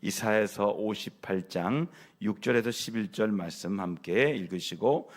이사야서 58장 6절에서 11절 말씀 함께 읽으시고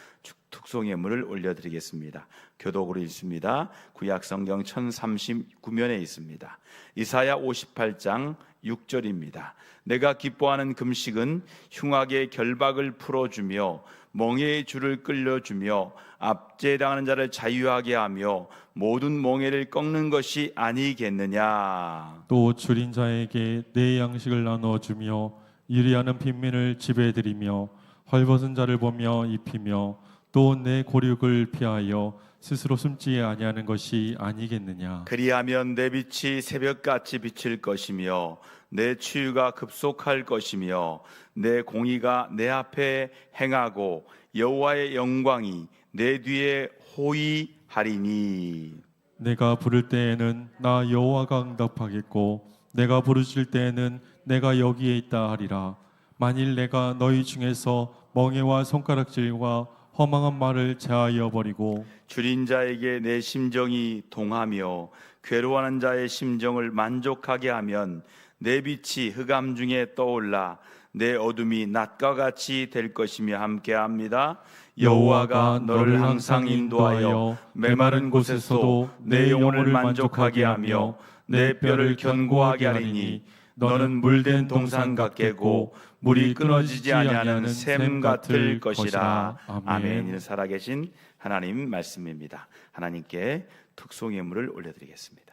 특송예물을 올려드리겠습니다. 교독으로 읽습니다. 구약성경 1039면에 있습니다. 이사야 58장 6절입니다. 내가 기뻐하는 금식은 흉악의 결박을 풀어주며 멍에의 줄을 끌려주며 압제당하는 자를 자유하게 하며 모든 멍에를 꺾는 것이 아니겠느냐. 또 줄인 자에게 내 양식을 나누어주며 유리하는 빈민을 지배해드리며 헐벗은 자를 보며 입히며 또 내 고륙을 피하여 스스로 숨지 아니하는 것이 아니겠느냐. 그리하면 내 빛이 새벽같이 비칠 것이며 내 치유가 급속할 것이며 내 공의가 내 앞에 행하고 여호와의 영광이 내 뒤에 호위하리니. 내가 부를 때에는 나 여호와가 응답하겠고 내가 부르실 때에는 내가 여기에 있다 하리라. 만일 내가 너희 중에서 멍에와 손가락질과 허망한 말을 제하여 버리고 줄인 자에게 내 심정이 동하며 괴로워하는 자의 심정을 만족하게 하면 내 빛이 흑암 중에 떠올라 내 어둠이 낮과 같이 될 것이며 함께합니다. 여호와가 너를 항상 인도하여 메마른 곳에서도 내 영혼을 만족하게 하며 내 뼈를 견고하게 하리니 너는 물된 동산 같겠고 물이 끊어지지 아니하는 샘 같을 것이라. 아멘. 이는 살아계신 하나님 말씀입니다. 하나님께 특송예물을 올려드리겠습니다.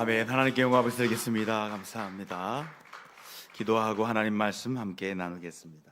아멘. 하나님께 영광 드리겠습니다. 감사합니다. 기도하고 하나님 말씀 함께 나누겠습니다.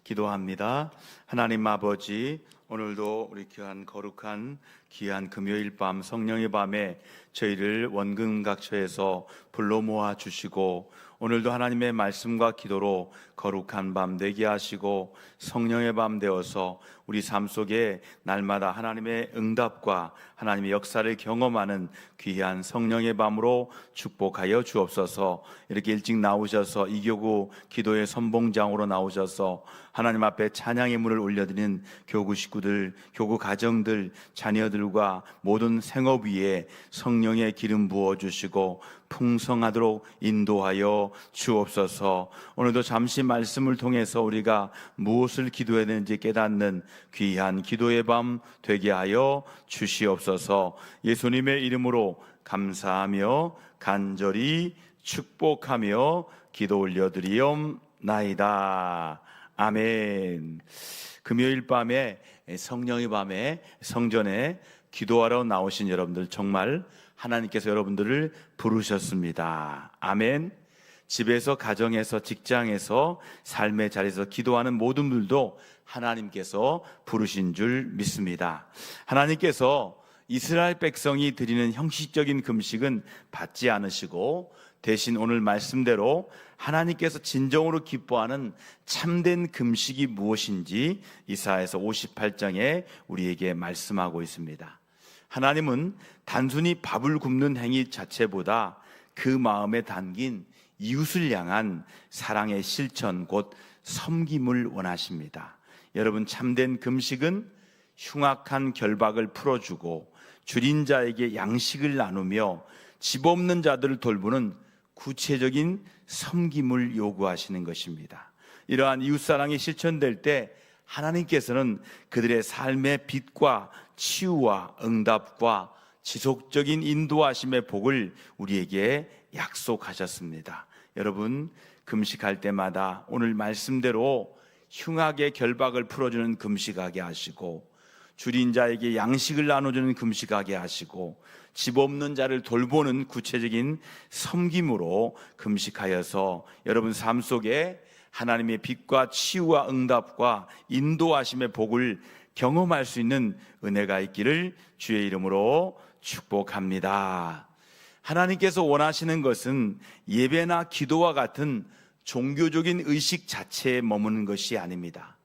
기도합니다. 하나님 아버지, 오늘도 우리 거룩한 귀한 금요일 밤, 성령의 밤에 저희를 원근각처에서 불러 모아 주시고, 오늘도 하나님의 말씀과 기도로 거룩한 밤 되게 하시고 성령의 밤 되어서 우리 삶 속에 날마다 하나님의 응답과 하나님의 역사를 경험하는 귀한 성령의 밤으로 축복하여 주옵소서. 이렇게 일찍 나오셔서 이교구 기도의 선봉장으로 나오셔서 하나님 앞에 찬양의 문을 올려드리는 교구 식구들, 교구 가정들, 자녀들과 모든 생업 위에 성령의 기름 부어주시고 풍성하도록 인도하여 주옵소서. 오늘도 잠시 말씀을 통해서 우리가 무엇을 기도해야 되는지 깨닫는 귀한 기도의 밤 되게 하여 주시옵소서. 예수님의 이름으로 감사하며 간절히 축복하며 기도 올려드리옵나이다. 아멘. 금요일 밤에, 성령의 밤에 성전에 기도하러 나오신 여러분들, 정말 하나님께서 여러분들을 부르셨습니다. 아멘. 집에서, 가정에서, 직장에서, 삶의 자리에서 기도하는 모든 분들도 하나님께서 부르신 줄 믿습니다. 하나님께서 이스라엘 백성이 드리는 형식적인 금식은 받지 않으시고, 대신 오늘 말씀대로 하나님께서 진정으로 기뻐하는 참된 금식이 무엇인지 이사야서 58장에 우리에게 말씀하고 있습니다. 하나님은 단순히 밥을 굽는 행위 자체보다 그 마음에 담긴 이웃을 향한 사랑의 실천, 곧 섬김을 원하십니다. 여러분, 참된 금식은 흉악한 결박을 풀어주고 줄인 자에게 양식을 나누며 집 없는 자들을 돌보는 구체적인 섬김을 요구하시는 것입니다. 이러한 이웃사랑이 실천될 때 하나님께서는 그들의 삶의 빛과 치유와 응답과 지속적인 인도하심의 복을 우리에게 약속하셨습니다. 여러분, 금식할 때마다 오늘 말씀대로 흉악의 결박을 풀어주는 금식하게 하시고, 줄인 자에게 양식을 나눠주는 금식하게 하시고, 집 없는 자를 돌보는 구체적인 섬김으로 금식하여서 여러분 삶 속에 하나님의 빛과 치유와 응답과 인도하심의 복을 경험할 수 있는 은혜가 있기를 주의 이름으로 축복합니다. 하나님께서 원하시는 것은 예배나 기도와 같은 종교적인 의식 자체에 머무는 것이 아닙니다.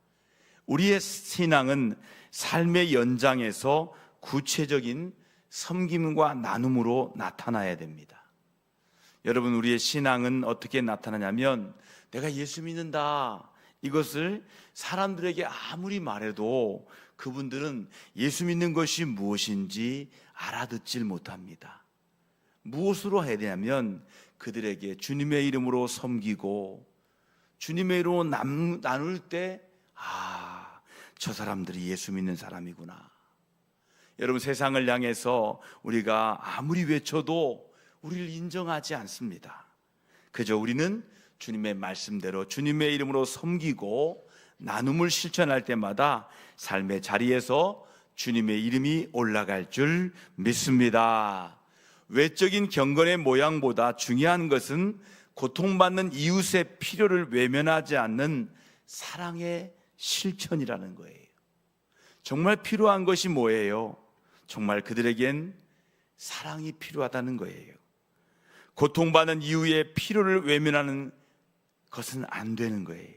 우리의 신앙은 삶의 연장에서 구체적인 섬김과 나눔으로 나타나야 됩니다. 여러분, 우리의 신앙은 어떻게 나타나냐면, 내가 예수 믿는다, 이것을 사람들에게 아무리 말해도 그분들은 예수 믿는 것이 무엇인지 알아듣질 못합니다. 무엇으로 해야 되냐면, 그들에게 주님의 이름으로 섬기고 주님의 이름으로 나눌 때, 저 사람들이 예수 믿는 사람이구나. 여러분, 세상을 향해서 우리가 아무리 외쳐도 우리를 인정하지 않습니다. 그저 우리는 주님의 말씀대로 주님의 이름으로 섬기고 나눔을 실천할 때마다 삶의 자리에서 주님의 이름이 올라갈 줄 믿습니다. 외적인 경건의 모양보다 중요한 것은 고통받는 이웃의 필요를 외면하지 않는 사랑의 실천이라는 거예요. 정말 필요한 것이 뭐예요? 정말 그들에겐 사랑이 필요하다는 거예요. 고통받는 이웃의 필요를 외면하는 것은 안 되는 거예요.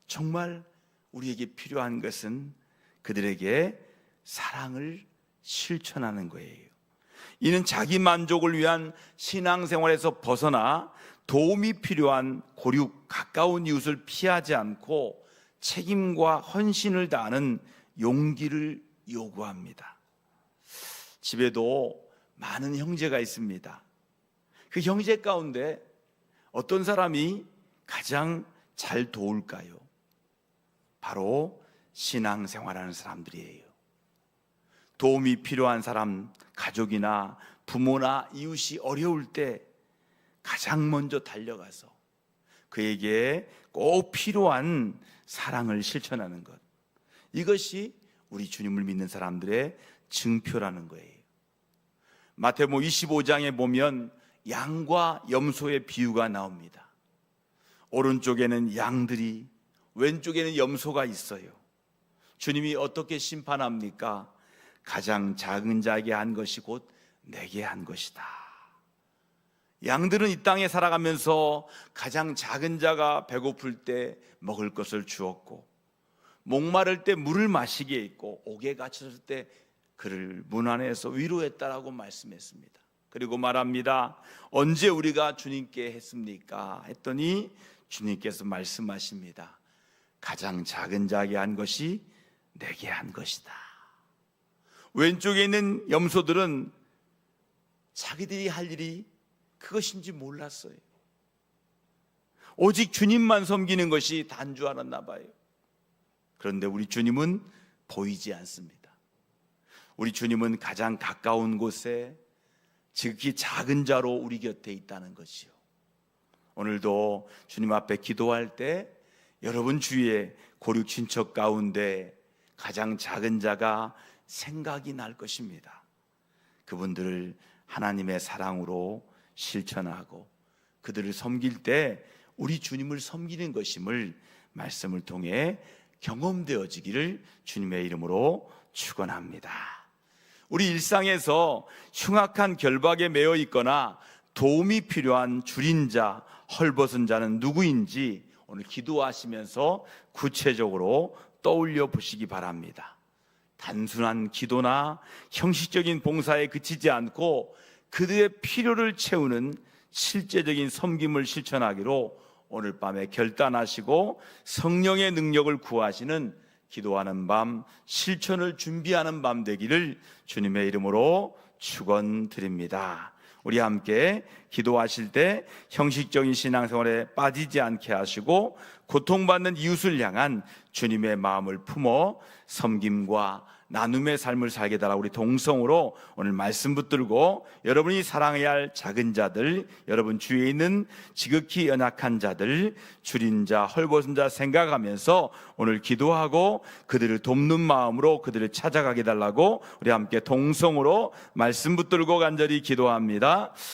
정말 우리에게 필요한 것은 그들에게 사랑을 실천하는 거예요. 이는 자기 만족을 위한 신앙생활에서 벗어나 도움이 필요한 고륙 가까운 이웃을 피하지 않고 책임과 헌신을 다하는 용기를 요구합니다. 집에도 많은 형제가 있습니다. 그 형제 가운데 어떤 사람이 가장 잘 도울까요? 바로 신앙생활하는 사람들이에요. 도움이 필요한 사람, 가족이나 부모나 이웃이 어려울 때 가장 먼저 달려가서 그에게 꼭 필요한 사랑을 실천하는 것, 이것이 우리 주님을 믿는 사람들의 증표라는 거예요. 마태복음 25장에 보면 양과 염소의 비유가 나옵니다. 오른쪽에는 양들이, 왼쪽에는 염소가 있어요. 주님이 어떻게 심판합니까? 가장 작은 자에게 한 것이 곧 내게 한 것이다. 양들은 이 땅에 살아가면서 가장 작은 자가 배고플 때 먹을 것을 주었고, 목마를 때 물을 마시게 했고, 옥에 갇혔을 때 그를 문 안에서 위로했다라고 말씀했습니다. 그리고 말합니다. 언제 우리가 주님께 했습니까? 했더니 주님께서 말씀하십니다. 가장 작은 자에게 한 것이 내게 한 것이다. 왼쪽에 있는 염소들은 자기들이 할 일이 그것인지 몰랐어요. 오직 주님만 섬기는 것이 단 줄 알았나 봐요. 그런데 우리 주님은 보이지 않습니다. 우리 주님은 가장 가까운 곳에 지극히 작은 자로 우리 곁에 있다는 것이요. 오늘도 주님 앞에 기도할 때 여러분 주위에 고륙 친척 가운데 가장 작은 자가 생각이 날 것입니다. 그분들을 하나님의 사랑으로 실천하고 그들을 섬길 때 우리 주님을 섬기는 것임을 말씀을 통해 경험되어지기를 주님의 이름으로 축원합니다. 우리 일상에서 흉악한 결박에 매여 있거나 도움이 필요한 줄인 자, 헐벗은 자는 누구인지 오늘 기도하시면서 구체적으로 떠올려 보시기 바랍니다. 단순한 기도나 형식적인 봉사에 그치지 않고 그들의 필요를 채우는 실제적인 섬김을 실천하기로 오늘 밤에 결단하시고 성령의 능력을 구하시는 기도하는 밤, 실천을 준비하는 밤 되기를 주님의 이름으로 축원드립니다. 우리 함께 기도하실 때 형식적인 신앙생활에 빠지지 않게 하시고 고통받는 이웃을 향한 주님의 마음을 품어 섬김과 나눔의 삶을 살게 달라 우리 동성으로 오늘 말씀 붙들고 여러분이 사랑해야 할 작은 자들, 여러분 주위에 있는 지극히 연약한 자들, 줄인 자, 헐벗은 자 생각하면서 오늘 기도하고 그들을 돕는 마음으로 그들을 찾아가게 달라고 우리 함께 동성으로 말씀 붙들고 간절히 기도합니다.